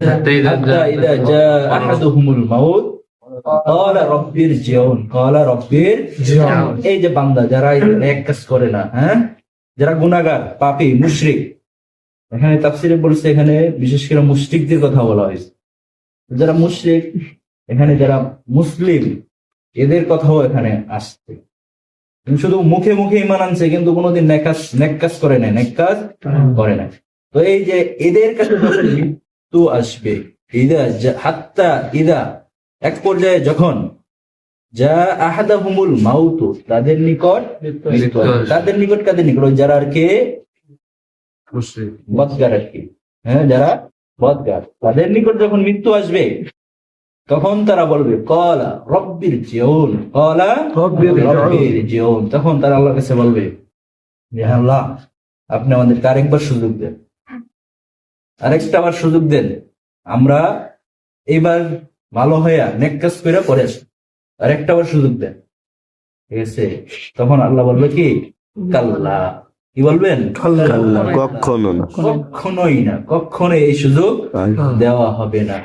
হাত্তা ইযা জা আহাদুহুমুল মাউত ক্বালা রাব্বিরজিউন এই যে বান্দা যারা এই নেক কাজ করে না, হ্যাঁ, যারা গুনাহগার, পাপী, মুশরিক, এখানে তাফসীরে বলছে, এখানে বিশেষ করে মুশরিকদের কথা বলা হয়েছে। যারা মুশরিক, এখানে যারা মুসলিম, এদের কথাও এখানে আসছে। শুধু মুখে মুখে ঈমান আনছে কিন্তু কোনোদিন নেক কাজ করে নাই, নেক কাজ করে নাই। তো এই যে এদের কাছে যখন মৃত্যু আসবে, হাত্তা ইদা, এক পর্যায়ে যখন যা আহাদাহুমুল মাউতু, তাদের নিকট মৃত্যু আসবে। তাদের নিকট কাদের নিকট? ওই যারা আর কি বদগার আর কি, হ্যাঁ, যারা বদগার, তাদের নিকট যখন মৃত্যু আসবে তখন তারা বলবে ক্বালা রাব্বিরজিউন, তখন তারা আল্লাহর কাছে বলবে যে আল্লাহ, আপনি আমাদেরকে আরেকবার সুযোগ দেন, আরেকটাবার সুযোগ দেন, আমরা এইবার ভালো হইয়া নেক কাজ করে পরে আসি, আরেকটাবার সুযোগ দেন। ঠিক আছে? তখন আল্লাহ বলবে কি, কাল্লা, কি বলবেন? কখনো না, কখনোই না, কখনো এই সুযোগ দেওয়া হবে না।